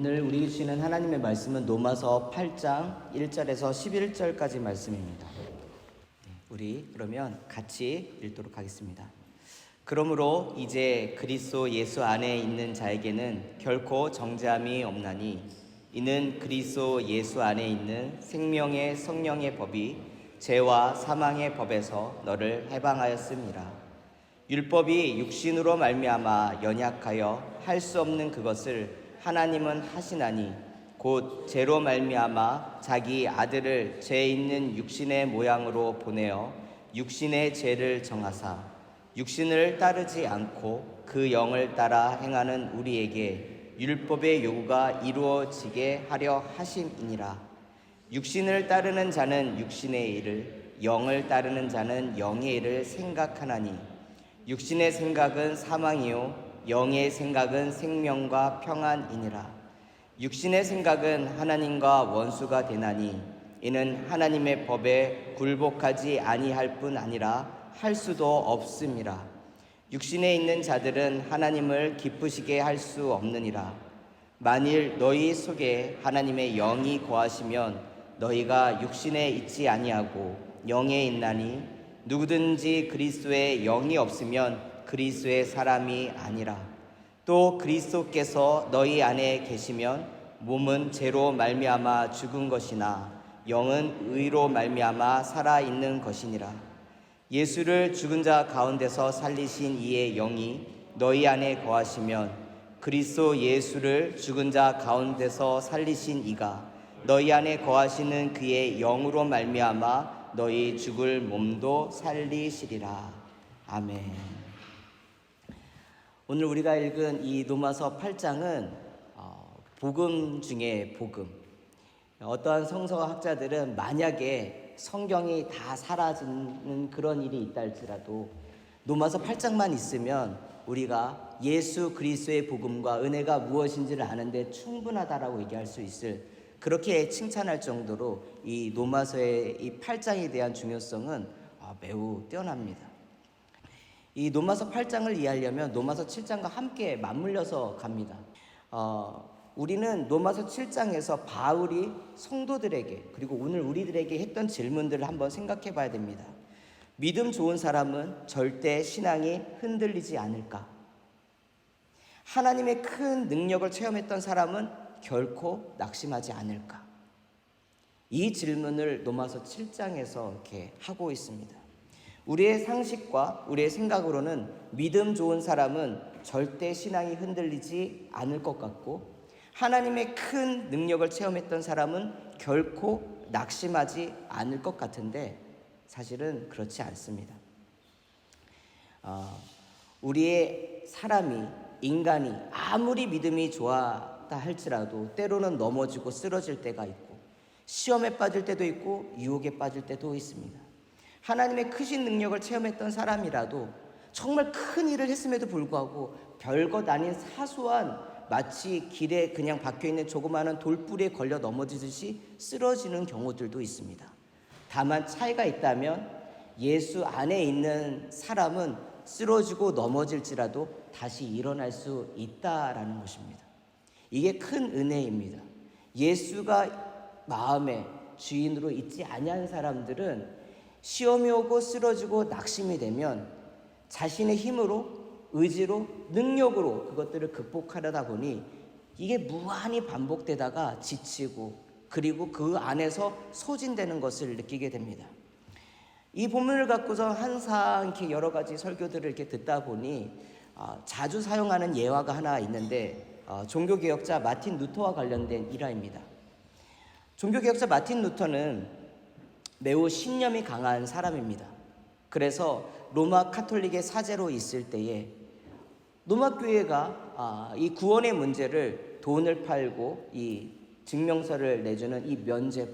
오늘 우리 주시는 하나님의 말씀은 로마서 8장 1절에서 11절까지 말씀입니다. 우리 그러면 같이 읽도록 하겠습니다. 그러므로 이제 그리스도 예수 안에 있는 자에게는 결코 정죄함이 없나니 이는 그리스도 예수 안에 있는 생명의 성령의 법이 죄와 사망의 법에서 너를 해방하였음이라. 율법이 육신으로 말미암아 연약하여 할 수 없는 그것을 하나님은 하시나니 곧 죄로 말미암아 자기 아들을 죄 있는 육신의 모양으로 보내어 육신의 죄를 정하사 육신을 따르지 않고 그 영을 따라 행하는 우리에게 율법의 요구가 이루어지게 하려 하심이니라. 육신을 따르는 자는 육신의 일을, 영을 따르는 자는 영의 일을 생각하나니 육신의 생각은 사망이요 영의 생각은 생명과 평안이니라. 육신의 생각은 하나님과 원수가 되나니 이는 하나님의 법에 굴복하지 아니할 뿐 아니라 할 수도 없음이라. 육신에 있는 자들은 하나님을 기쁘시게 할 수 없느니라. 만일 너희 속에 하나님의 영이 거하시면 너희가 육신에 있지 아니하고 영에 있나니 누구든지 그리스도의 영이 없으면 그리스도의 사람이 아니라. 또 그리스도께서 너희 안에 계시면 몸은 죄로 말미암아 죽은 것이나 영은 의로 말미암아 살아있는 것이니라. 예수를 죽은 자 가운데서 살리신 이의 영이 너희 안에 거하시면 그리스도 예수를 죽은 자 가운데서 살리신 이가 너희 안에 거하시는 그의 영으로 말미암아 너희 죽을 몸도 살리시리라. 아멘. 오늘 우리가 읽은 이 로마서 8장은 복음 중에 복음. 어떠한 성서학자들은 만약에 성경이 다 사라지는 그런 일이 있다 할지라도 로마서 8장만 있으면 우리가 예수 그리스도의 복음과 은혜가 무엇인지를 아는데 충분하다라고 얘기할 수 있을, 그렇게 칭찬할 정도로 이 로마서의 이 8장에 대한 중요성은 매우 뛰어납니다. 이 로마서 8장을 이해하려면 로마서 7장과 함께 맞물려서 갑니다. 우리는 로마서 7장에서 바울이 성도들에게 그리고 오늘 우리들에게 했던 질문들을 한번 생각해 봐야 됩니다. 믿음 좋은 사람은 절대 신앙이 흔들리지 않을까? 하나님의 큰 능력을 체험했던 사람은 결코 낙심하지 않을까? 이 질문을 로마서 7장에서 이렇게 하고 있습니다. 우리의 상식과 우리의 생각으로는 믿음 좋은 사람은 절대 신앙이 흔들리지 않을 것 같고, 하나님의 큰 능력을 체험했던 사람은 결코 낙심하지 않을 것 같은데 사실은 그렇지 않습니다. 우리의 사람이, 인간이 아무리 믿음이 좋았다 할지라도 때로는 넘어지고 쓰러질 때가 있고 시험에 빠질 때도 있고 유혹에 빠질 때도 있습니다. 하나님의 크신 능력을 체험했던 사람이라도 정말 큰 일을 했음에도 불구하고 별것 아닌 사소한, 마치 길에 그냥 박혀있는 조그마한 돌뿌리에 걸려 넘어지듯이 쓰러지는 경우들도 있습니다. 다만 차이가 있다면 예수 안에 있는 사람은 쓰러지고 넘어질지라도 다시 일어날 수 있다라는 것입니다. 이게 큰 은혜입니다. 예수가 마음의 주인으로 있지 아니한 사람들은 시험이 오고 쓰러지고 낙심이 되면 자신의 힘으로, 의지로, 능력으로 그것들을 극복하려다 보니 이게 무한히 반복되다가 지치고 그리고 그 안에서 소진되는 것을 느끼게 됩니다. 이 본문을 갖고서 항상 이렇게 여러 가지 설교들을 이렇게 듣다 보니 자주 사용하는 예화가 하나 있는데 종교개혁자 마틴 루터와 관련된 일화입니다. 종교개혁자 마틴 루터는 매우 신념이 강한 사람입니다. 그래서 로마 카톨릭의 사제로 있을 때에 로마 교회가 이 구원의 문제를 돈을 팔고 이 증명서를 내주는 이 면죄부,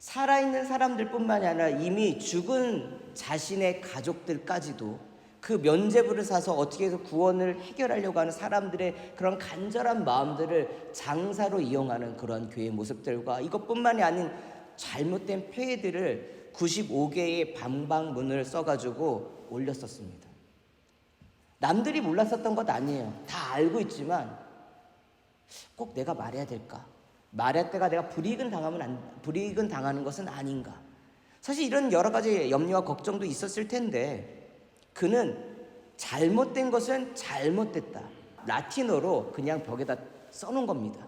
살아있는 사람들뿐만이 아니라 이미 죽은 자신의 가족들까지도 그 면죄부를 사서 어떻게 해서 구원을 해결하려고 하는 사람들의 그런 간절한 마음들을 장사로 이용하는 그런 교회의 모습들과, 이것뿐만이 아닌 잘못된 폐해들을 95개의 방방문을 써가지고 올렸었습니다. 남들이 몰랐었던 것 아니에요. 다 알고 있지만 꼭 내가 말해야 될까? 말했다가 내가 불이익은 당하는 것은 아닌가? 사실 이런 여러 가지 염려와 걱정도 있었을 텐데 그는 잘못된 것은 잘못됐다. 라틴어로 그냥 벽에다 써놓은 겁니다.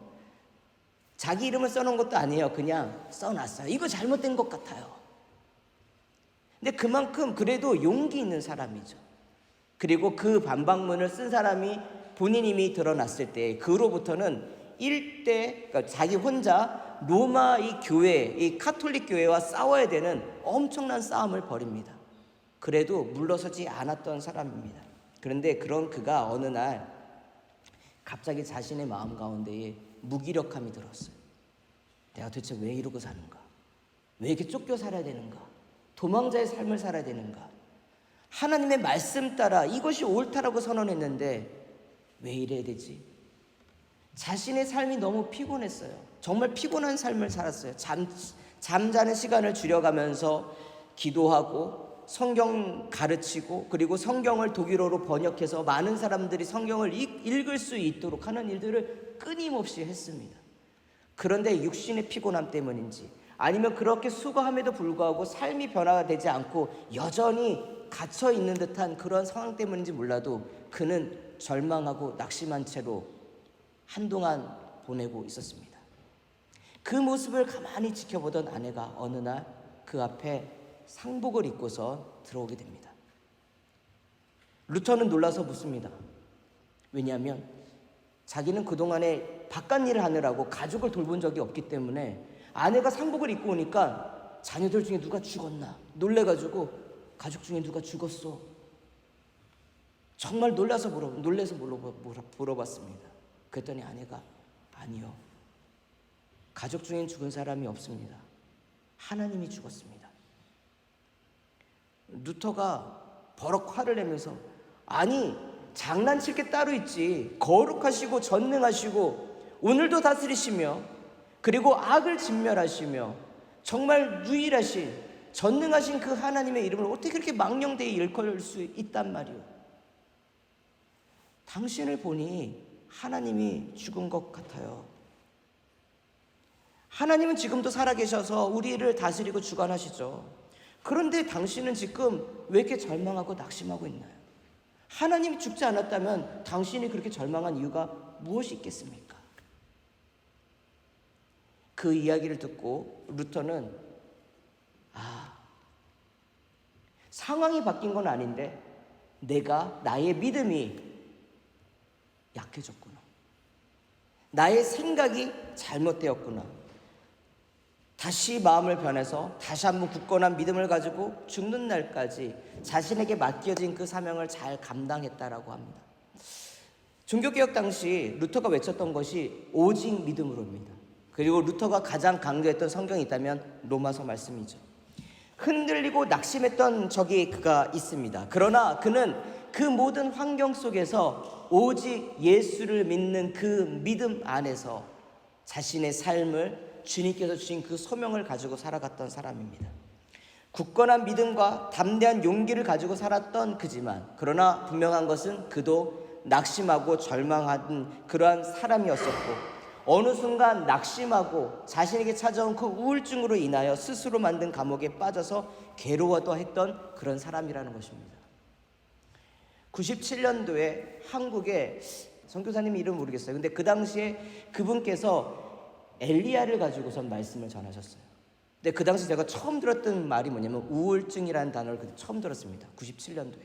자기 이름을 써놓은 것도 아니에요. 그냥 써놨어요. 이거 잘못된 것 같아요. 근데 그만큼 그래도 용기 있는 사람이죠. 그리고 그 반박문을 쓴 사람이 본인 이름이 드러났을 때 그로부터는 그러니까 자기 혼자 로마 이 교회, 이 카톨릭 교회와 싸워야 되는 엄청난 싸움을 벌입니다. 그래도 물러서지 않았던 사람입니다. 그런데 그런 그가 어느 날 갑자기 자신의 마음 가운데에 무기력함이 들었어요. 내가 도대체 왜 이러고 사는가? 왜 이렇게 쫓겨 살아야 되는가? 도망자의 삶을 살아야 되는가? 하나님의 말씀 따라 이것이 옳다라고 선언했는데 왜 이래야 되지? 자신의 삶이 너무 피곤했어요. 정말 피곤한 삶을 살았어요. 잠자는 시간을 줄여가면서 기도하고 성경 가르치고 그리고 성경을 독일어로 번역해서 많은 사람들이 성경을 읽을 수 있도록 하는 일들을 끊임없이 했습니다. 그런데 육신의 피곤함 때문인지 아니면 그렇게 수고함에도 불구하고 삶이 변화가 되지 않고 여전히 갇혀 있는 듯한 그런 상황 때문인지 몰라도 그는 절망하고 낙심한 채로 한동안 보내고 있었습니다. 그 모습을 가만히 지켜보던 아내가 어느 날 그 앞에 상복을 입고서 들어오게 됩니다. 루터는 놀라서 묻습니다. 왜냐하면 자기는 그동안에 바깥 일을 하느라고 가족을 돌본 적이 없기 때문에 아내가 상복을 입고 오니까 자녀들 중에 누가 죽었나 놀래가지고 가족 중에 누가 죽었어? 정말 놀라서 물어봤습니다. 그랬더니 아내가 아니요. 가족 중엔 죽은 사람이 없습니다. 하나님이 죽었습니다. 루터가 버럭 화를 내면서 아니 장난칠 게 따로 있지. 거룩하시고 전능하시고 오늘도 다스리시며 그리고 악을 진멸하시며 정말 유일하신 전능하신 그 하나님의 이름을 어떻게 그렇게 망령되이 일컬을 수 있단 말이오. 당신을 보니 하나님이 죽은 것 같아요. 하나님은 지금도 살아계셔서 우리를 다스리고 주관하시죠. 그런데 당신은 지금 왜 이렇게 절망하고 낙심하고 있나요? 하나님이 죽지 않았다면 당신이 그렇게 절망한 이유가 무엇이 있겠습니까? 그 이야기를 듣고 루터는 상황이 바뀐 건 아닌데 나의 믿음이 약해졌구나. 나의 생각이 잘못되었구나. 다시 마음을 변해서 다시 한번 굳건한 믿음을 가지고 죽는 날까지 자신에게 맡겨진 그 사명을 잘 감당했다라고 합니다. 종교개혁 당시 루터가 외쳤던 것이 오직 믿음으로입니다. 그리고 루터가 가장 강조했던 성경이 있다면 로마서 말씀이죠. 흔들리고 낙심했던 적이 그가 있습니다. 그러나 그는 그 모든 환경 속에서 오직 예수를 믿는 그 믿음 안에서 자신의 삶을 주님께서 주신 그 소명을 가지고 살아갔던 사람입니다. 굳건한 믿음과 담대한 용기를 가지고 살았던 그지만 그러나 분명한 것은 그도 낙심하고 절망하던 그러한 사람이었었고 어느 순간 낙심하고 자신에게 찾아온 그 우울증으로 인하여 스스로 만든 감옥에 빠져서 괴로워도 했던 그런 사람이라는 것입니다. 97년도에 한국에 선교사님 이름 모르겠어요. 근데 그 당시에 그분께서 엘리야를 가지고선 말씀을 전하셨어요. 근데 그 당시 제가 처음 들었던 말이 뭐냐면 우울증이라는 단어를 그때 처음 들었습니다. 97년도에.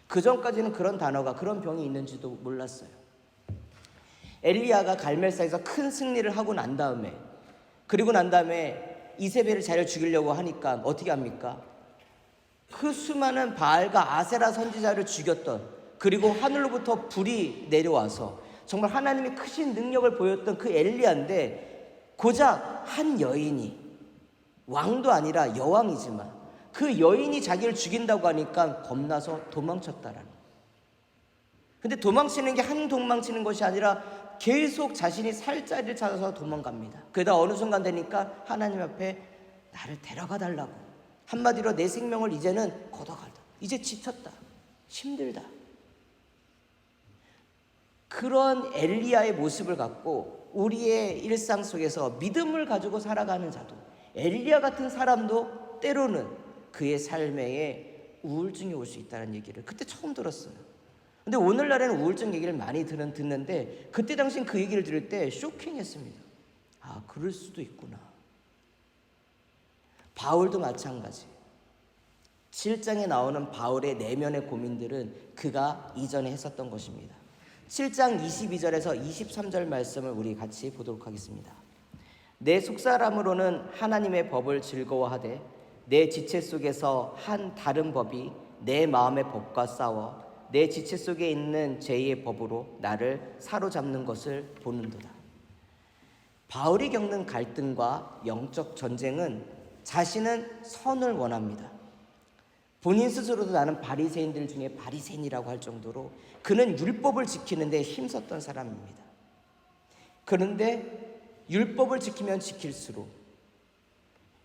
그 전까지는 그런 단어가 그런 병이 있는지도 몰랐어요. 엘리야가 갈멜사에서 큰 승리를 하고 난 다음에 그리고 난 다음에 이세벨을 자기를 죽이려고 하니까 어떻게 합니까? 그 수많은 바알과 아세라 선지자를 죽였던 그리고 하늘로부터 불이 내려와서 정말 하나님의 크신 능력을 보였던 그 엘리야인데 고작 한 여인이 왕도 아니라 여왕이지만 그 여인이 자기를 죽인다고 하니까 겁나서 도망쳤다라는. 근데 도망치는 게 한 도망치는 것이 아니라 계속 자신이 살 자리를 찾아서 도망갑니다. 그러다 어느 순간 되니까 하나님 앞에 나를 데려가 달라고. 한마디로 내 생명을 이제는 걷어가다. 이제 지쳤다. 힘들다. 그런 엘리야의 모습을 갖고 우리의 일상 속에서 믿음을 가지고 살아가는 자도, 엘리야 같은 사람도 때로는 그의 삶에 우울증이 올 수 있다는 얘기를 그때 처음 들었어요. 근데 오늘날에는 우울증 얘기를 많이 듣는데 그때 당시 그 얘기를 들을 때 쇼킹했습니다. 아, 그럴 수도 있구나. 바울도 마찬가지. 7장에 나오는 바울의 내면의 고민들은 그가 이전에 했었던 것입니다. 7장 22절에서 23절 말씀을 우리 같이 보도록 하겠습니다. 내 속사람으로는 하나님의 법을 즐거워하되 내 지체 속에서 한 다른 법이 내 마음의 법과 싸워 내 지체 속에 있는 죄의 법으로 나를 사로잡는 것을 보는도다. 바울이 겪는 갈등과 영적 전쟁은 자신은 선을 원합니다. 본인 스스로도 나는 바리새인들 중에 바리새인이라고 할 정도로 그는 율법을 지키는 데 힘썼던 사람입니다. 그런데 율법을 지키면 지킬수록,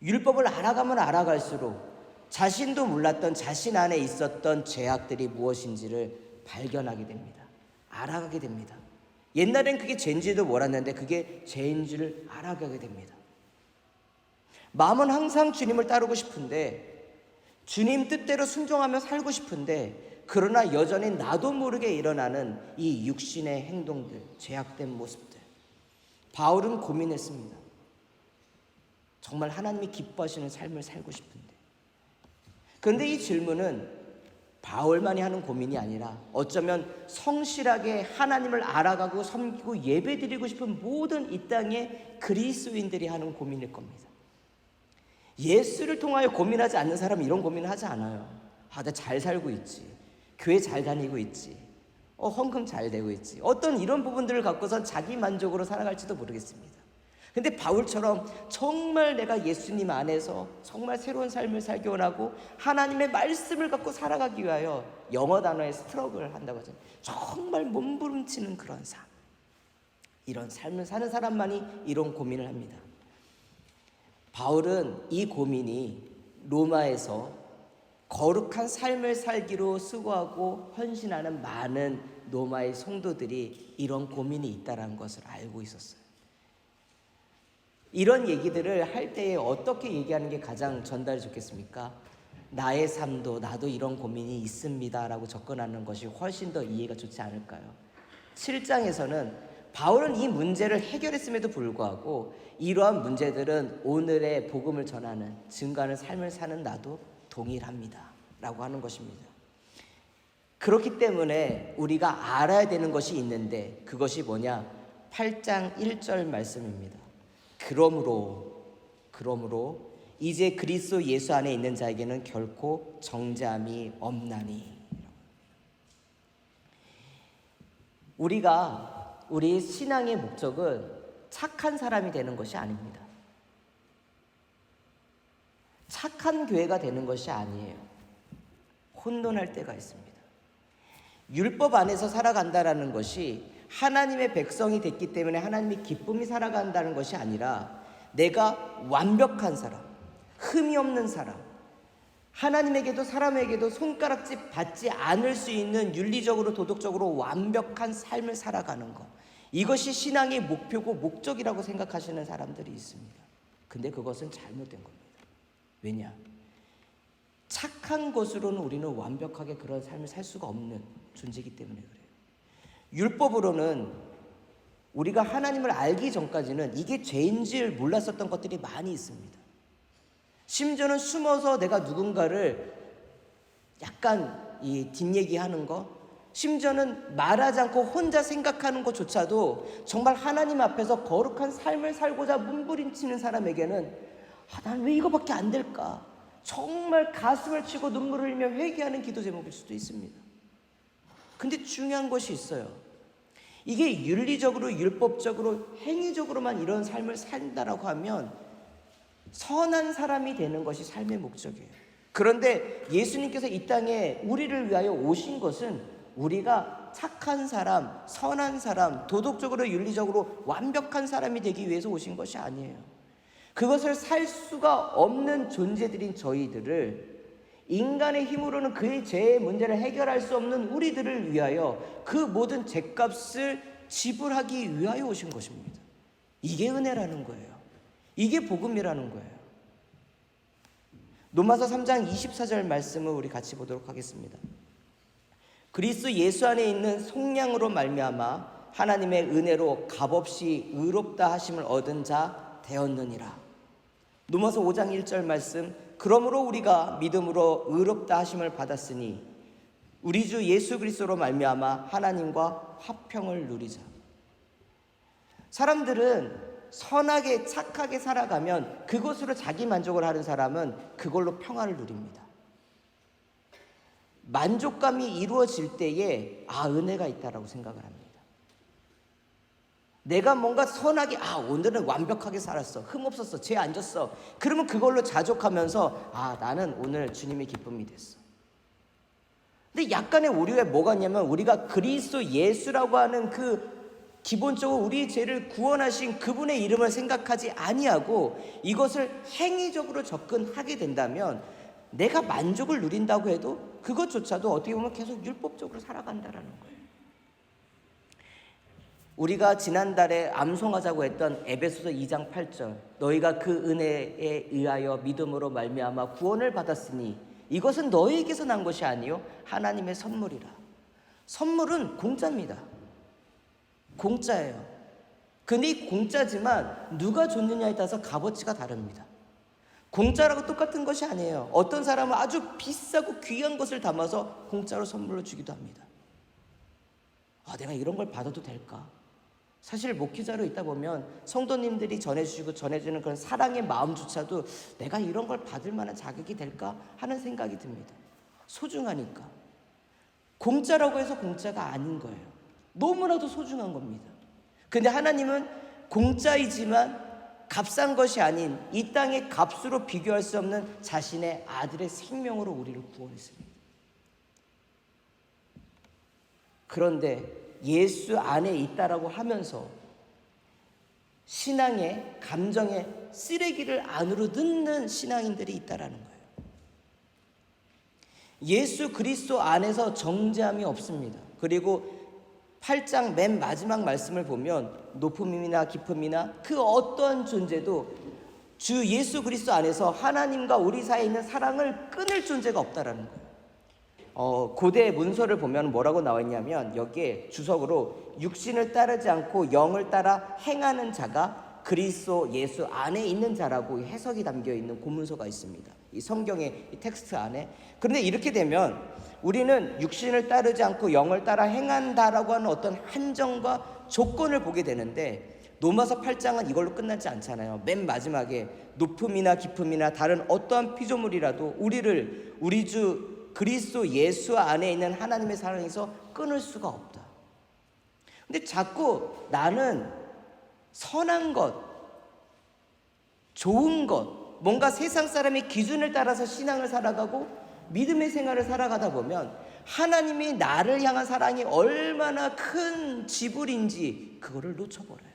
율법을 알아가면 알아갈수록 자신도 몰랐던 자신 안에 있었던 죄악들이 무엇인지를 발견하게 됩니다. 알아가게 됩니다. 옛날엔 그게 죄인지도 몰랐는데 그게 죄인 줄 알아가게 됩니다. 마음은 항상 주님을 따르고 싶은데, 주님 뜻대로 순종하며 살고 싶은데, 그러나 여전히 나도 모르게 일어나는 이 육신의 행동들, 죄악된 모습들. 바울은 고민했습니다. 정말 하나님이 기뻐하시는 삶을 살고 싶은데. 그런데 이 질문은 바울만이 하는 고민이 아니라 어쩌면 성실하게 하나님을 알아가고 섬기고 예배드리고 싶은 모든 이 땅의 그리스도인들이 하는 고민일 겁니다. 예수를 통하여 고민하지 않는 사람은 이런 고민을 하지 않아요. 아, 나 잘 살고 있지. 교회 잘 다니고 있지. 헌금 잘 되고 있지. 어떤 이런 부분들을 갖고선 자기 만족으로 살아갈지도 모르겠습니다. 근데 바울처럼 정말 내가 예수님 안에서 정말 새로운 삶을 살기 원하고 하나님의 말씀을 갖고 살아가기 위하여, 영어 단어에 스트러글을 한다고 하죠. 정말 몸부림치는 그런 삶. 이런 삶을 사는 사람만이 이런 고민을 합니다. 바울은 이 고민이 로마에서 거룩한 삶을 살기로 수고하고 헌신하는 많은 로마의 성도들이 이런 고민이 있다는 것을 알고 있었어요. 이런 얘기들을 할 때에 어떻게 얘기하는 게 가장 전달이 좋겠습니까? 나의 삶도 나도 이런 고민이 있습니다 라고 접근하는 것이 훨씬 더 이해가 좋지 않을까요? 7장에서는 바울은 이 문제를 해결했음에도 불구하고 이러한 문제들은 오늘의 복음을 전하는 증거하는 삶을 사는 나도 동일합니다 라고 하는 것입니다. 그렇기 때문에 우리가 알아야 되는 것이 있는데 그것이 뭐냐? 8장 1절 말씀입니다. 그러므로 이제 그리스도 예수 안에 있는 자에게는 결코 정죄함이 없나니. 우리 신앙의 목적은 착한 사람이 되는 것이 아닙니다. 착한 교회가 되는 것이 아니에요. 혼돈할 때가 있습니다. 율법 안에서 살아간다라는 것이 하나님의 백성이 됐기 때문에 하나님이 기쁨이 살아간다는 것이 아니라 내가 완벽한 사람, 흠이 없는 사람, 하나님에게도 사람에게도 손가락질 받지 않을 수 있는 윤리적으로 도덕적으로 완벽한 삶을 살아가는 것, 이것이 신앙의 목표고 목적이라고 생각하시는 사람들이 있습니다. 근데 그것은 잘못된 겁니다. 왜냐? 착한 것으로는 우리는 완벽하게 그런 삶을 살 수가 없는 존재이기 때문에 그래요. 율법으로는 우리가 하나님을 알기 전까지는 이게 죄인 줄 몰랐었던 것들이 많이 있습니다. 심지어는 숨어서 내가 누군가를 약간 뒷얘기하는 거, 심지어는 말하지 않고 혼자 생각하는 것조차도 정말 하나님 앞에서 거룩한 삶을 살고자 몸부림치는 사람에게는 난 왜 이거밖에 안 될까? 정말 가슴을 치고 눈물을 흘리며 회개하는 기도 제목일 수도 있습니다. 근데 중요한 것이 있어요. 이게 윤리적으로 율법적으로 행위적으로만 이런 삶을 산다라고 하면 선한 사람이 되는 것이 삶의 목적이에요. 그런데 예수님께서 이 땅에 우리를 위하여 오신 것은 우리가 착한 사람, 선한 사람, 도덕적으로 윤리적으로 완벽한 사람이 되기 위해서 오신 것이 아니에요. 그것을 살 수가 없는 존재들인 저희들을 인간의 힘으로는 그의 죄의 문제를 해결할 수 없는 우리들을 위하여 그 모든 죄값을 지불하기 위하여 오신 것입니다. 이게 은혜라는 거예요. 이게 복음이라는 거예요. 로마서 3장 24절 말씀을 우리 같이 보도록 하겠습니다. 그리스도 예수 안에 있는 속량으로 말미암아 하나님의 은혜로 값없이 의롭다 하심을 얻은 자 되었느니라. 로마서 5장 1절 말씀, 그러므로 우리가 믿음으로 의롭다 하심을 받았으니 우리 주 예수 그리스도로 말미암아 하나님과 화평을 누리자. 사람들은 선하게 착하게 살아가면 그것으로 자기 만족을 하는 사람은 그걸로 평화를 누립니다. 만족감이 이루어질 때에 은혜가 있다라고 생각을 합니다. 내가 뭔가 선하게 오늘은 완벽하게 살았어, 흠없었어, 죄 안 졌어, 그러면 그걸로 자족하면서 나는 오늘 주님의 기쁨이 됐어. 근데 약간의 오류가 뭐가 있냐면 우리가 그리스도 예수라고 하는 기본적으로 우리의 죄를 구원하신 그분의 이름을 생각하지 아니하고 이것을 행위적으로 접근하게 된다면 내가 만족을 누린다고 해도 그것조차도 어떻게 보면 계속 율법적으로 살아간다라는 거예요. 우리가 지난달에 암송하자고 했던 에베소서 2장 8절, 너희가 그 은혜에 의하여 믿음으로 말미암아 구원을 받았으니 이것은 너희에게서 난 것이 아니요 하나님의 선물이라. 선물은 공짜입니다. 공짜예요. 근데 이 공짜지만 누가 줬느냐에 따라서 값어치가 다릅니다. 공짜라고 똑같은 것이 아니에요. 어떤 사람은 아주 비싸고 귀한 것을 담아서 공짜로 선물로 주기도 합니다. 내가 이런 걸 받아도 될까? 사실 목회자로 있다 보면 성도님들이 전해주시고 전해주는 그런 사랑의 마음조차도 내가 이런 걸 받을 만한 자격이 될까 하는 생각이 듭니다. 소중하니까. 공짜라고 해서 공짜가 아닌 거예요. 너무나도 소중한 겁니다. 근데 하나님은 공짜이지만 값싼 것이 아닌 이 땅의 값으로 비교할 수 없는 자신의 아들의 생명으로 우리를 구원했습니다. 그런데 예수 안에 있다라고 하면서 신앙의 감정의 쓰레기를 안으로 넣는 신앙인들이 있다라는 거예요. 예수 그리스도 안에서 정죄함이 없습니다. 그리고 8장 맨 마지막 말씀을 보면 높음이나 깊음이나 그 어떠한 존재도 주 예수 그리스도 안에서 하나님과 우리 사이에 있는 사랑을 끊을 존재가 없다라는 거예요. 고대 문서를 보면 뭐라고 나와 있냐면 여기에 주석으로 육신을 따르지 않고 영을 따라 행하는 자가 그리스도 예수 안에 있는 자라고 해석이 담겨 있는 고문서가 있습니다. 이 성경의 이 텍스트 안에. 그런데 이렇게 되면 우리는 육신을 따르지 않고 영을 따라 행한다라고 하는 어떤 한정과 조건을 보게 되는데 로마서 8장은 이걸로 끝나지 않잖아요. 맨 마지막에 높음이나 깊음이나 다른 어떠한 피조물이라도 우리를 우리 주 그리스도 예수 안에 있는 하나님의 사랑에서 끊을 수가 없다. 근데 자꾸 나는 선한 것, 좋은 것, 뭔가 세상 사람의 기준을 따라서 신앙을 살아가고 믿음의 생활을 살아가다 보면 하나님이 나를 향한 사랑이 얼마나 큰 지불인지 그거를 놓쳐버려요.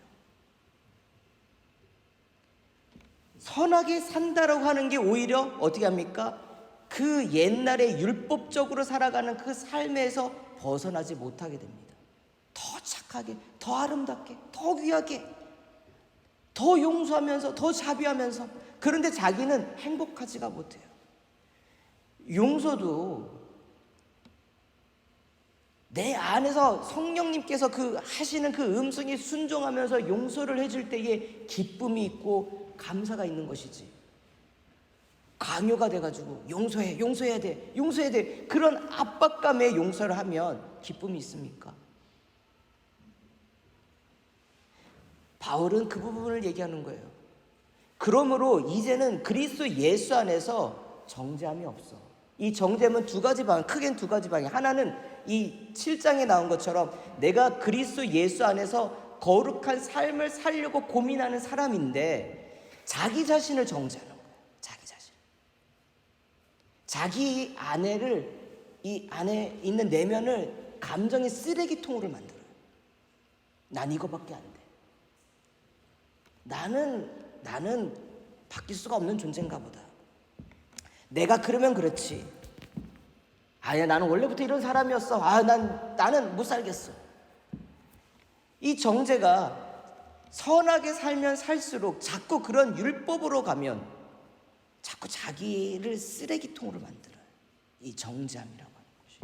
선하게 산다라고 하는 게 오히려 어떻게 합니까? 그 옛날에 율법적으로 살아가는 그 삶에서 벗어나지 못하게 됩니다. 더 착하게, 더 아름답게, 더 귀하게, 더 용서하면서, 더 자비하면서. 그런데 자기는 행복하지가 못해요. 용서도 내 안에서 성령님께서 하시는 그 음성에 순종하면서 용서를 해줄 때에 기쁨이 있고 감사가 있는 것이지, 강요가 돼가지고 용서해야 돼 그런 압박감에 용서를 하면 기쁨이 있습니까? 바울은 그 부분을 얘기하는 거예요. 그러므로 이제는 그리스도 예수 안에서 정죄함이 없어. 이 정죄는 크게는 두 가지 방향. 하나는 이 7장에 나온 것처럼 내가 그리스도 예수 안에서 거룩한 삶을 살려고 고민하는 사람인데 자기 자신을 정죄하는 거예요. 자기 이 안에 있는 내면을 감정의 쓰레기통으로 만들어요. 난 이거밖에 안 돼. 나는 바뀔 수가 없는 존재인가 보다. 내가 그러면 그렇지. 아야, 나는 원래부터 이런 사람이었어. 나는 못 살겠어. 이 정죄가 선하게 살면 살수록 자꾸 그런 율법으로 가면 자꾸 자기를 쓰레기통으로 만들어요. 이 정죄함이라고 하는 것이.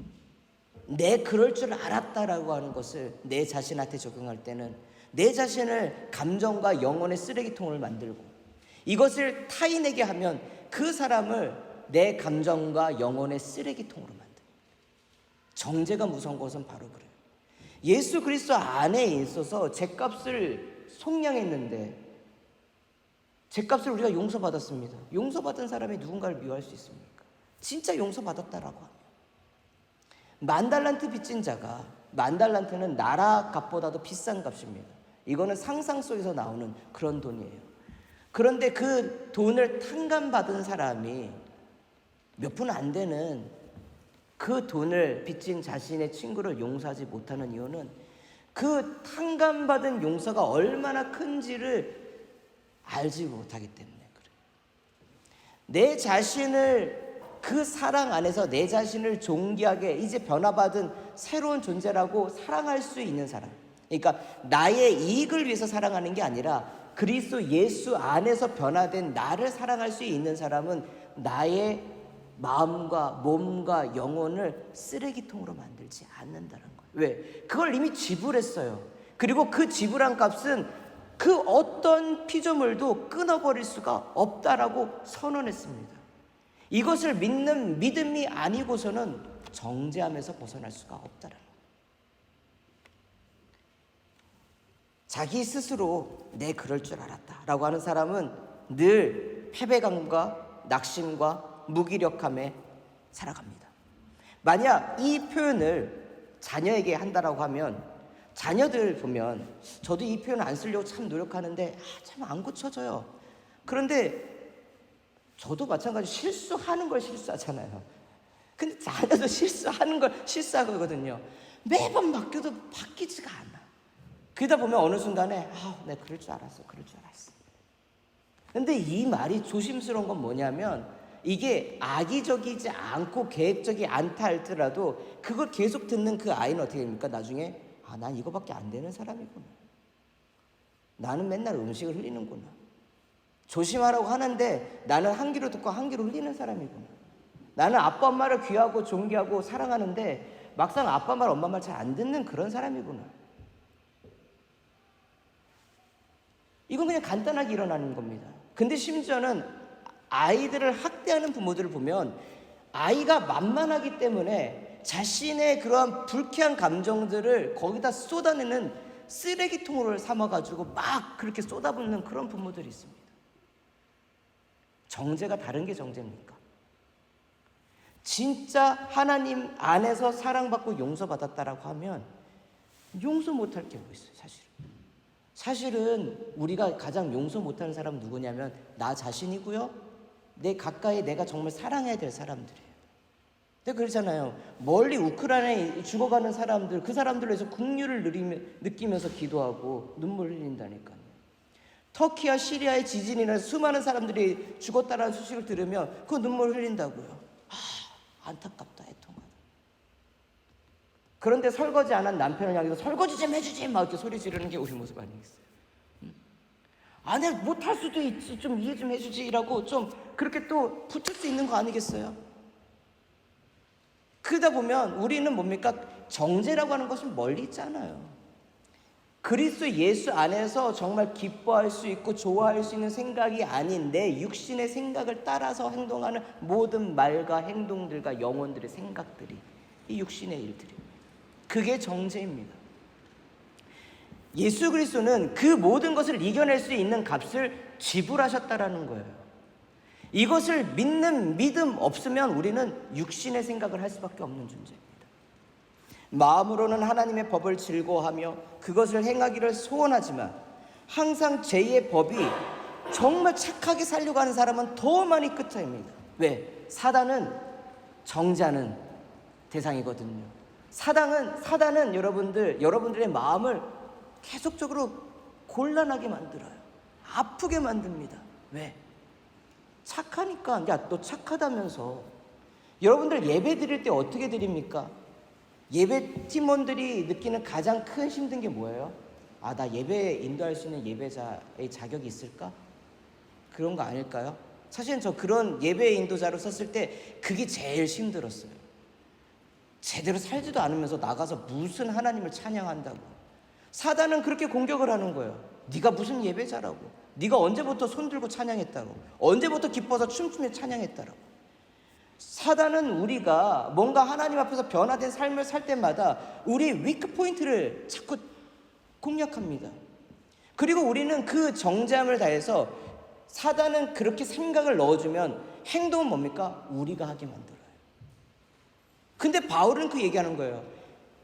내 그럴 줄 알았다라고 하는 것을 내 자신한테 적용할 때는 내 자신을 감정과 영혼의 쓰레기통을 만들고, 이것을 타인에게 하면 그 사람을 내 감정과 영혼의 쓰레기통으로 만들어요. 정죄가 무서운 것은 바로 그래요. 예수 그리스도 안에 있어서 죗값을 속량했는데, 죗값을 우리가 용서받았습니다. 용서받은 사람이 누군가를 미워할 수 있습니까? 진짜 용서받았다라고 하면, 만달란트 빚진 자가, 만달란트는 나라 값보다도 비싼 값입니다. 이거는 상상 속에서 나오는 그런 돈이에요. 그런데 그 돈을 탕감받은 사람이 몇 푼 안 되는 그 돈을 빚진 자신의 친구를 용서하지 못하는 이유는 그 탕감받은 용서가 얼마나 큰지를 알지 못하기 때문에 그래요. 내 자신을, 그 사랑 안에서 내 자신을 존귀하게 이제 변화받은 새로운 존재라고 사랑할 수 있는 사람, 그러니까 나의 이익을 위해서 사랑하는 게 아니라 그리스도 예수 안에서 변화된 나를 사랑할 수 있는 사람은 나의 마음과 몸과 영혼을 쓰레기통으로 만들지 않는다는 거예요. 왜? 그걸 이미 지불했어요. 그리고 그 지불한 값은 그 어떤 피조물도 끊어버릴 수가 없다라고 선언했습니다. 이것을 믿는 믿음이 아니고서는 정죄함에서 벗어날 수가 없다라는 거예요. 자기 스스로 내 그럴 줄 알았다라고 하는 사람은 늘 패배감과 낙심과 무기력함에 살아갑니다. 만약 이 표현을 자녀에게 한다라고 하면, 자녀들 보면, 저도 이 표현 안 쓰려고 참 노력하는데 참 안 고쳐져요. 그런데 저도 마찬가지 실수하는 걸 실수하잖아요. 근데 자녀도 실수하는 걸 실수하거든요. 매번 맡겨도 바뀌지가 않아. 그러다 보면 어느 순간에 내가 그럴 줄 알았어. 근데 이 말이 조심스러운 건 뭐냐면, 이게 악의적이지 않고 계획적이 않다 할지라도 그걸 계속 듣는 그 아이는 어떻게 됩니까? 나중에 난 이거밖에 안 되는 사람이구나. 나는 맨날 음식을 흘리는구나. 조심하라고 하는데 나는 한 귀로 듣고 한 귀로 흘리는 사람이구나. 나는 아빠 엄마를 귀하고 존귀하고 사랑하는데 막상 아빠 말 엄마 말 잘 안 듣는 그런 사람이구나. 이건 그냥 간단하게 일어나는 겁니다. 근데 심지어는 아이들을 학대하는 부모들을 보면 아이가 만만하기 때문에 자신의 그러한 불쾌한 감정들을 거기다 쏟아내는 쓰레기통으로 삼아가지고 막 그렇게 쏟아붓는 그런 부모들이 있습니다. 정죄가 다른 게 정죄입니까? 진짜 하나님 안에서 사랑받고 용서받았다라고 하면 용서 못할 게 뭐 있어요, 사실은 우리가 가장 용서 못하는 사람은 누구냐면 나 자신이고요, 내 가까이 내가 정말 사랑해야 될 사람들이에요. 근데 그렇잖아요. 멀리 우크라이나에 죽어가는 사람들, 그 사람들로 해서 긍휼을 느끼면서 기도하고 눈물 흘린다니까요. 터키와 시리아의 지진이나 수많은 사람들이 죽었다라는 소식을 들으면 그 눈물 흘린다고요. 안타깝다, 애통하다. 그런데 설거지 안 한 남편을 향해서 설거지 좀 해주지 막 이렇게 소리 지르는 게 우리 모습 아니겠어요? 내가 못할 수도 있지, 좀 이해 좀 해주지라고 좀 그렇게 또 붙을 수 있는 거 아니겠어요? 그러다 보면 우리는 뭡니까? 정죄라고 하는 것은 멀리 있잖아요. 그리스도 예수 안에서 정말 기뻐할 수 있고 좋아할 수 있는 생각이 아닌 내 육신의 생각을 따라서 행동하는 모든 말과 행동들과 영혼들의 생각들이 이 육신의 일들입니다. 그게 정죄입니다. 예수 그리스도는 그 모든 것을 이겨낼 수 있는 값을 지불하셨다라는 거예요. 이것을 믿는 믿음 없으면 우리는 육신의 생각을 할 수밖에 없는 존재입니다. 마음으로는 하나님의 법을 즐거워하며 그것을 행하기를 소원하지만 항상 죄의 법이 정말 착하게 살려고 하는 사람은 더 많이 끝입니다. 왜? 사단은 정죄하는 대상이거든요. 사단은 여러분들의 마음을 계속적으로 곤란하게 만들어요. 아프게 만듭니다. 왜? 착하니까. 야, 너 착하다면서. 여러분들 예배 드릴 때 어떻게 드립니까? 예배 팀원들이 느끼는 가장 큰 힘든 게 뭐예요? 아, 나 예배 인도할 수 있는 예배자의 자격이 있을까? 그런 거 아닐까요? 사실은 저 그런 예배 인도자로 섰을 때 그게 제일 힘들었어요. 제대로 살지도 않으면서 나가서 무슨 하나님을 찬양한다고. 사단은 그렇게 공격을 하는 거예요. 네가 무슨 예배자라고. 네가 언제부터 손 들고 찬양했다고. 언제부터 기뻐서 춤추며 찬양했다라고. 사단은 우리가 뭔가 하나님 앞에서 변화된 삶을 살 때마다 우리 위크 포인트를 자꾸 공략합니다. 그리고 우리는 그 정잠을 다해서 사단은 그렇게 생각을 넣어주면 행동은 뭡니까? 우리가 하게 만들어요. 근데 바울은 그 얘기하는 거예요.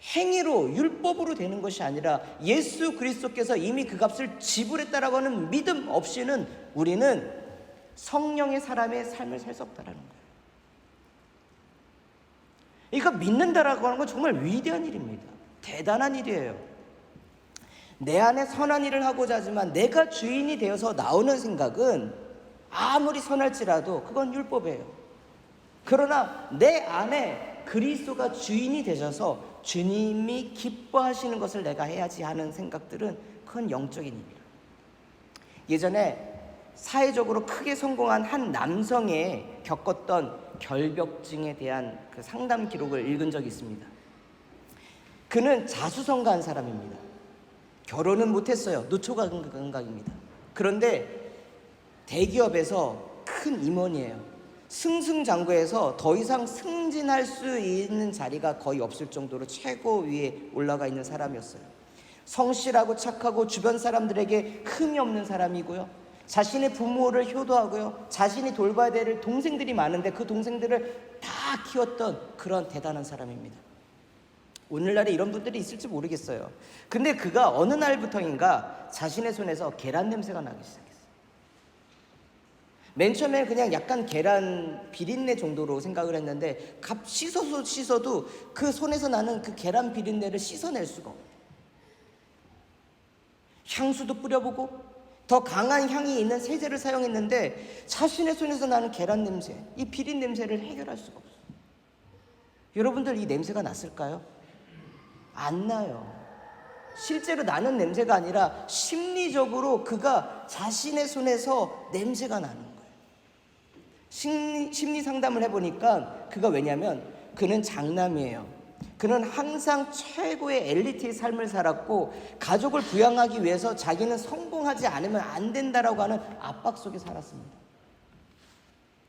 행위로 율법으로 되는 것이 아니라 예수 그리스도께서 이미 그 값을 지불했다라고 하는 믿음 없이는 우리는 성령의 사람의 삶을 살 수 없다라는 거예요. 그러니까 믿는다라고 하는 건 정말 위대한 일입니다. 대단한 일이에요. 내 안에 선한 일을 하고자 하지만 내가 주인이 되어서 나오는 생각은 아무리 선할지라도 그건 율법이에요. 그러나 내 안에 그리스도가 주인이 되셔서 주님이 기뻐하시는 것을 내가 해야지 하는 생각들은 그건 영적인 일이에요. 예전에 사회적으로 크게 성공한 한 남성의 겪었던 결벽증에 대한 그 상담 기록을 읽은 적이 있습니다. 그는 자수성가한 사람입니다. 결혼은 못했어요. 노초감각입니다. 그런데 대기업에서 큰 임원이에요. 승승장구해서 더 이상 승진할 수 있는 자리가 거의 없을 정도로 최고 위에 올라가 있는 사람이었어요. 성실하고 착하고 주변 사람들에게 흠이 없는 사람이고요. 자신의 부모를 효도하고요. 자신이 돌봐야 될 동생들이 많은데 그 동생들을 다 키웠던 그런 대단한 사람입니다. 오늘날에 이런 분들이 있을지 모르겠어요. 근데 그가 어느 날부터인가 자신의 손에서 계란 냄새가 나기 시작했어요. 맨 처음에 그냥 약간 계란 비린내 정도로 생각을 했는데 씻어도 그 손에서 나는 그 계란 비린내를 씻어낼 수가 없어요. 향수도 뿌려보고 더 강한 향이 있는 세제를 사용했는데 자신의 손에서 나는 계란 냄새, 이 비린 냄새를 해결할 수가 없어요. 여러분들 이 냄새가 났을까요? 안 나요. 실제로 나는 냄새가 아니라 심리적으로 그가 자신의 손에서 냄새가 나는 거예요. 심리 상담을 해보니까 그가 왜냐면 그는 장남이에요. 그는 항상 최고의 엘리트의 삶을 살았고 가족을 부양하기 위해서 자기는 성공하지 않으면 안 된다라고 하는 압박 속에 살았습니다.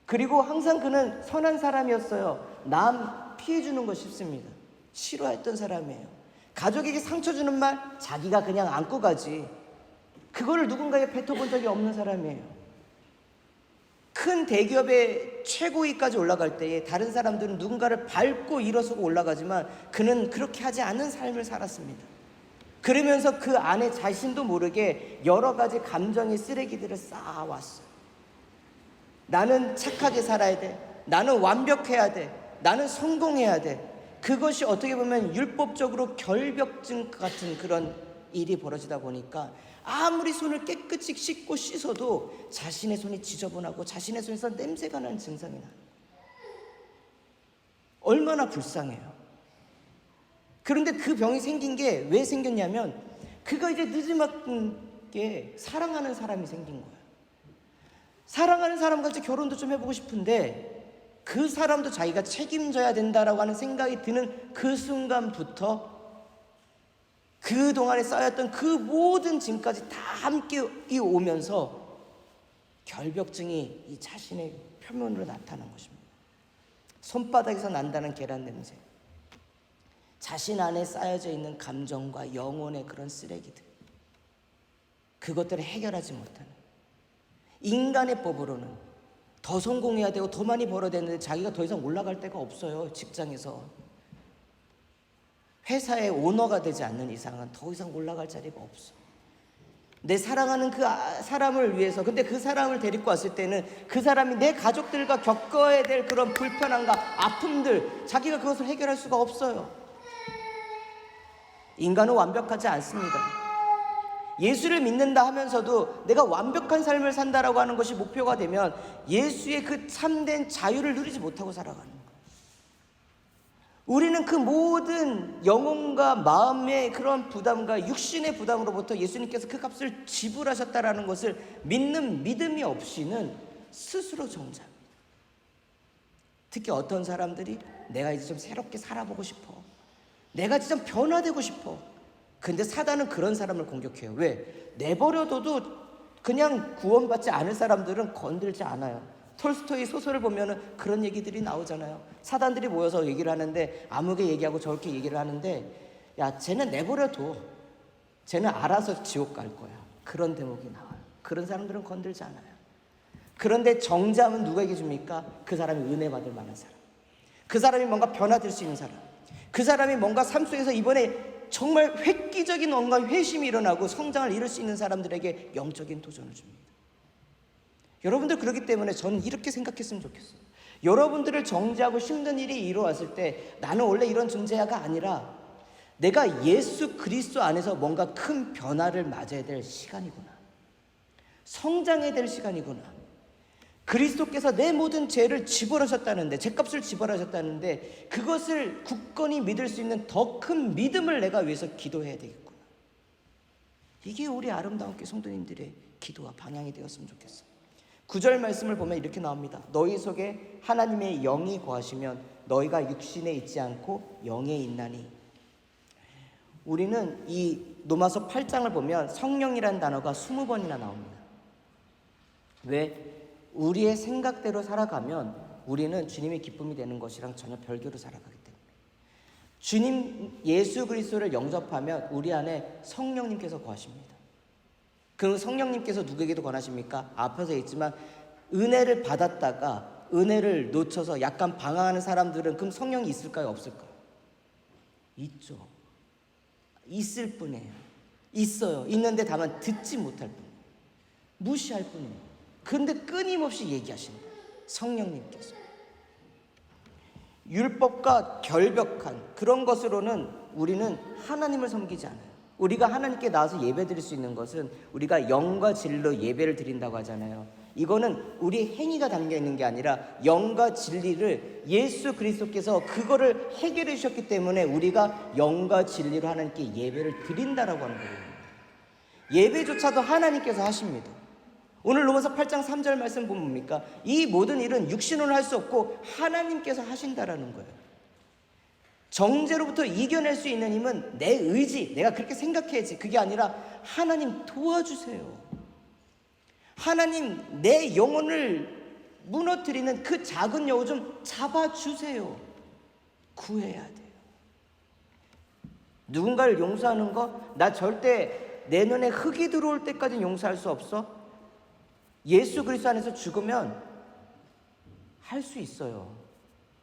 그리고 항상 그는 선한 사람이었어요. 남 피해주는 거 쉽습니다. 싫어했던 사람이에요. 가족에게 상처 주는 말 자기가 그냥 안고 가지. 그거를 누군가에 뱉어본 적이 없는 사람이에요. 큰 대기업의 최고위까지 올라갈 때에 다른 사람들은 누군가를 밟고 일어서고 올라가지만 그는 그렇게 하지 않는 삶을 살았습니다. 그러면서 그 안에 자신도 모르게 여러 가지 감정의 쓰레기들을 쌓아왔어요. 나는 착하게 살아야 돼. 나는 완벽해야 돼. 나는 성공해야 돼. 그것이 어떻게 보면 율법적으로 결벽증 같은 그런 일이 벌어지다 보니까 아무리 손을 깨끗이 씻고 씻어도 자신의 손이 지저분하고 자신의 손에서 냄새가 나는 증상이 나요. 얼마나 불쌍해요. 그런데 그 병이 생긴 게 왜 생겼냐면 그가 이제 늦지막게 사랑하는 사람이 생긴 거예요. 사랑하는 사람과 같이 결혼도 좀 해보고 싶은데 그 사람도 자기가 책임져야 된다라고 하는 생각이 드는 그 순간부터 그동안에 쌓였던 그 모든 짐까지 다 함께 오면서 결벽증이 이 자신의 표면으로 나타난 것입니다. 손바닥에서 난다는 계란 냄새, 자신 안에 쌓여져 있는 감정과 영혼의 그런 쓰레기들, 그것들을 해결하지 못하는, 인간의 법으로는 더 성공해야 되고 더 많이 벌어야 되는데 자기가 더 이상 올라갈 데가 없어요. 직장에서 회사의 오너가 되지 않는 이상은 더 이상 올라갈 자리가 없어. 내 사랑하는 그 사람을 위해서, 근데 그 사람을 데리고 왔을 때는 그 사람이 내 가족들과 겪어야 될 그런 불편함과 아픔들, 자기가 그것을 해결할 수가 없어요. 인간은 완벽하지 않습니다. 예수를 믿는다 하면서도 내가 완벽한 삶을 산다라고 하는 것이 목표가 되면 예수의 그 참된 자유를 누리지 못하고 살아가는 거예요. 우리는 그 모든 영혼과 마음의 그런 부담과 육신의 부담으로부터 예수님께서 그 값을 지불하셨다라는 것을 믿는 믿음이 없이는 스스로 정죄합니다. 특히 어떤 사람들이 내가 이제 좀 새롭게 살아보고 싶어, 내가 이제 좀 변화되고 싶어. 근데 사단은 그런 사람을 공격해요. 왜? 내버려둬도 그냥 구원받지 않을 사람들은 건들지 않아요. 톨스토이 소설을 보면은 그런 얘기들이 나오잖아요. 사단들이 모여서 얘기를 하는데, 아무게 얘기하고 저렇게 얘기를 하는데, 야, 쟤는 내버려둬, 쟤는 알아서 지옥 갈 거야. 그런 대목이 나와요. 그런 사람들은 건들지 않아요. 그런데 정죄함은 누구에게 줍니까? 그 사람이 은혜 받을 만한 사람, 그 사람이 뭔가 변화될 수 있는 사람, 그 사람이 뭔가 삶 속에서 이번에 정말 획기적인 뭔가 회심이 일어나고 성장을 이룰 수 있는 사람들에게 영적인 도전을 줍니다. 여러분들, 그렇기 때문에 저는 이렇게 생각했으면 좋겠어요. 여러분들을 정죄하고 힘든 일이 이루어왔을 때 나는 원래 이런 존재가 아니라 내가 예수 그리스도 안에서 뭔가 큰 변화를 맞아야 될 시간이구나, 성장해야 될 시간이구나. 그리스도께서 내 모든 죄를 지불하셨다는데, 죄값을 지불하셨다는데, 그것을 굳건히 믿을 수 있는 더 큰 믿음을 내가 위해서 기도해야 되겠구나. 이게 우리 아름다운 교회 성도님들의 기도와 방향이 되었으면 좋겠어요. 9절 말씀을 보면 이렇게 나옵니다. 너희 속에 하나님의 영이 거하시면 너희가 육신에 있지 않고 영에 있나니. 우리는 이 로마서 8장을 보면 성령이라는 단어가 20번이나 나옵니다. 왜? 우리의 생각대로 살아가면 우리는 주님의 기쁨이 되는 것이랑 전혀 별개로 살아가기 때문에. 주님 예수 그리스도를 영접하면 우리 안에 성령님께서 거하십니다. 그 성령님께서 누구에게도 권하십니까? 앞에서 있지만 은혜를 받았다가 은혜를 놓쳐서 약간 방황하는 사람들은 그럼 성령이 있을까요? 없을까요? 있죠. 있을 뿐이에요. 있어요. 있는데 다만 듣지 못할 뿐이에요. 무시할 뿐이에요. 근데 끊임없이 얘기하신다, 성령님께서. 율법과 결벽한 그런 것으로는 우리는 하나님을 섬기지 않아요. 우리가 하나님께 나와서 예배 드릴 수 있는 것은 우리가 영과 진리로 예배를 드린다고 하잖아요. 이거는 우리 행위가 담겨 있는 게 아니라 영과 진리를 예수 그리스도께서 그거를 해결해 주셨기 때문에 우리가 영과 진리로 하나님께 예배를 드린다라고 하는 거예요. 예배조차도 하나님께서 하십니다. 오늘 로마서 8장 3절 말씀 보면 뭡니까? 이 모든 일은 육신으로 할 수 없고 하나님께서 하신다라는 거예요. 정죄로부터 이겨낼 수 있는 힘은 내 의지, 내가 그렇게 생각해야지, 그게 아니라 하나님 도와주세요. 하나님, 내 영혼을 무너뜨리는 그 작은 여우 좀 잡아주세요. 구해야 돼요. 누군가를 용서하는 거, 나 절대 내 눈에 흙이 들어올 때까지 용서할 수 없어? 예수 그리스도 안에서 죽으면 할 수 있어요.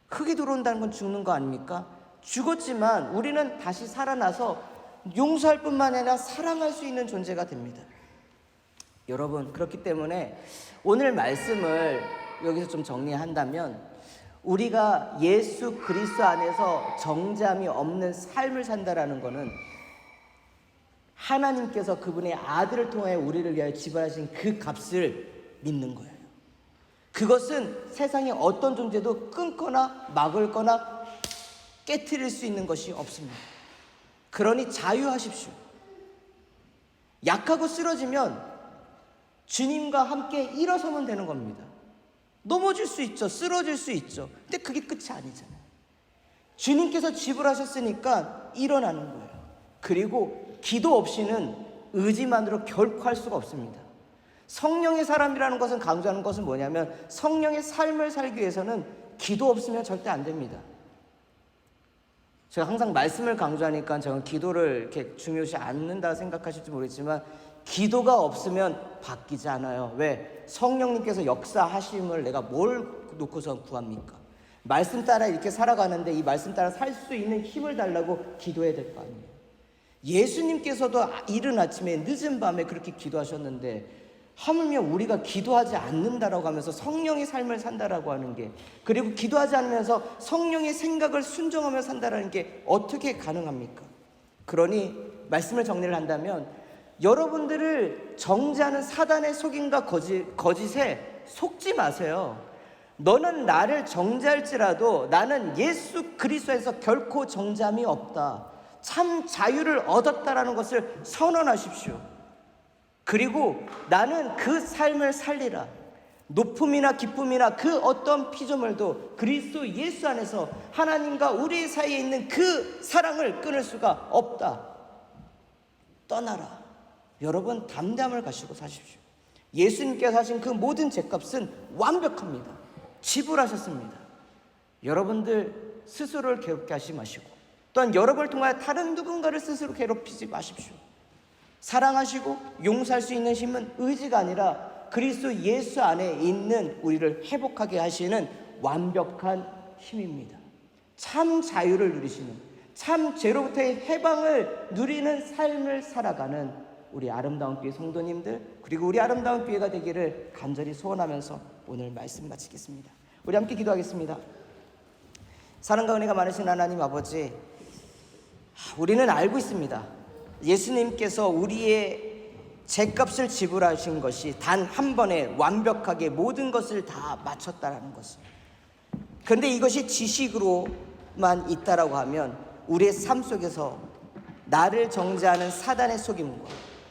흙이 들어온다는 건 죽는 거 아닙니까? 죽었지만 우리는 다시 살아나서 용서할 뿐만 아니라 사랑할 수 있는 존재가 됩니다. 여러분, 그렇기 때문에 오늘 말씀을 여기서 좀 정리한다면, 우리가 예수 그리스도 안에서 정죄함이 없는 삶을 산다라는 것은 하나님께서 그분의 아들을 통해 우리를 위하여 지불하신 그 값을 믿는 거예요. 그것은 세상의 어떤 존재도 끊거나 막을 거나 깨트릴 수 있는 것이 없습니다. 그러니 자유하십시오. 약하고 쓰러지면 주님과 함께 일어서면 되는 겁니다. 넘어질 수 있죠. 쓰러질 수 있죠. 근데 그게 끝이 아니잖아요. 주님께서 지불하셨으니까 일어나는 거예요. 그리고 기도 없이는 의지만으로 결코 할 수가 없습니다. 성령의 사람이라는 것은, 강조하는 것은 뭐냐면, 성령의 삶을 살기 위해서는 기도 없으면 절대 안 됩니다. 제가 항상 말씀을 강조하니까 저는 기도를 이렇게 중요시 않는다 생각하실지 모르겠지만, 기도가 없으면 바뀌지 않아요. 왜? 성령님께서 역사하심을 내가 뭘 놓고서 구합니까? 말씀 따라 이렇게 살아가는데 이 말씀 따라 살 수 있는 힘을 달라고 기도해야 될 거 아니에요. 예수님께서도 이른 아침에 늦은 밤에 그렇게 기도하셨는데, 하물며 우리가 기도하지 않는다라고 하면서 성령의 삶을 산다라고 하는 게, 그리고 기도하지 않으면서 성령의 생각을 순종하며 산다라는 게 어떻게 가능합니까? 그러니 말씀을 정리를 한다면, 여러분들을 정죄하는 사단의 속임과 거짓에 속지 마세요. 너는 나를 정죄할지라도 나는 예수 그리스도에서 결코 정죄함이 없다. 참 자유를 얻었다라는 것을 선언하십시오. 그리고 나는 그 삶을 살리라. 높음이나 기쁨이나 그 어떤 피조물도 그리스도 예수 안에서 하나님과 우리 사이에 있는 그 사랑을 끊을 수가 없다. 떠나라. 여러분, 담대함을 가지고 사십시오. 예수님께서 하신 그 모든 죄값은 완벽합니다. 지불하셨습니다. 여러분들 스스로를 괴롭게 하지 마시고, 또한 여러분을 통하여 다른 누군가를 스스로 괴롭히지 마십시오. 사랑하시고 용서할 수 있는 힘은 의지가 아니라 그리스도 예수 안에 있는 우리를 회복하게 하시는 완벽한 힘입니다. 참 자유를 누리시는, 참 죄로부터의 해방을 누리는 삶을 살아가는 우리 아름다운 교회 성도님들, 그리고 우리 아름다운 교회가 되기를 간절히 소원하면서 오늘 말씀 마치겠습니다. 우리 함께 기도하겠습니다. 사랑과 은혜가 많으신 하나님 아버지, 우리는 알고 있습니다. 예수님께서 우리의 죄값을 지불하신 것이 단 한 번에 완벽하게 모든 것을 다 마쳤다라는 것을. 그런데 이것이 지식으로만 있다라고 하면 우리의 삶 속에서 나를 정죄하는 사단의 속임과,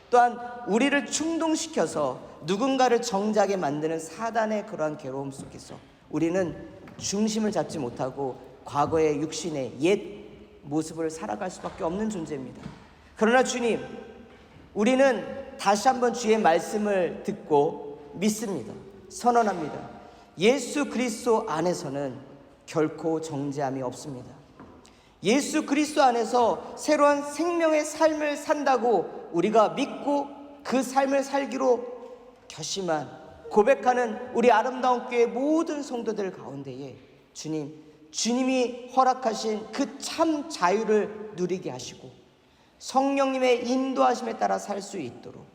또한 우리를 충동시켜서 누군가를 정죄하게 만드는 사단의 그러한 괴로움 속에서 우리는 중심을 잡지 못하고 과거의 육신의 옛 모습을 살아갈 수밖에 없는 존재입니다. 그러나 주님, 우리는 다시 한번 주의 말씀을 듣고 믿습니다. 선언합니다. 예수 그리스도 안에서는 결코 정죄함이 없습니다. 예수 그리스도 안에서 새로운 생명의 삶을 산다고 우리가 믿고 그 삶을 살기로 결심한, 고백하는 우리 아름다운 교회 모든 성도들 가운데에 주님이 허락하신 그 참 자유를 누리게 하시고 성령님의 인도하심에 따라 살 수 있도록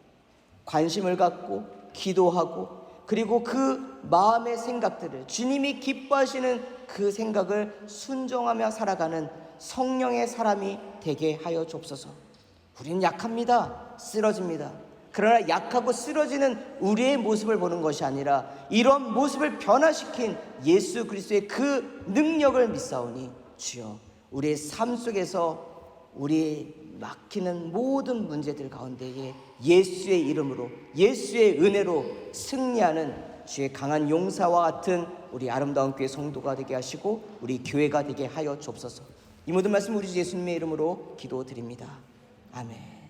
관심을 갖고 기도하고, 그리고 그 마음의 생각들을, 주님이 기뻐하시는 그 생각을 순종하며 살아가는 성령의 사람이 되게 하여 주옵소서. 우리는 약합니다. 쓰러집니다. 그러나 약하고 쓰러지는 우리의 모습을 보는 것이 아니라 이런 모습을 변화시킨 예수 그리스도의 그 능력을 믿사오니 주여, 우리의 삶 속에서 우리 막히는 모든 문제들 가운데에 예수의 이름으로, 예수의 은혜로 승리하는 주의 강한 용사와 같은 우리 아름다운 교회 성도가 되게 하시고 우리 교회가 되게 하여 주옵소서. 이 모든 말씀 우리 주 예수님의 이름으로 기도드립니다. 아멘.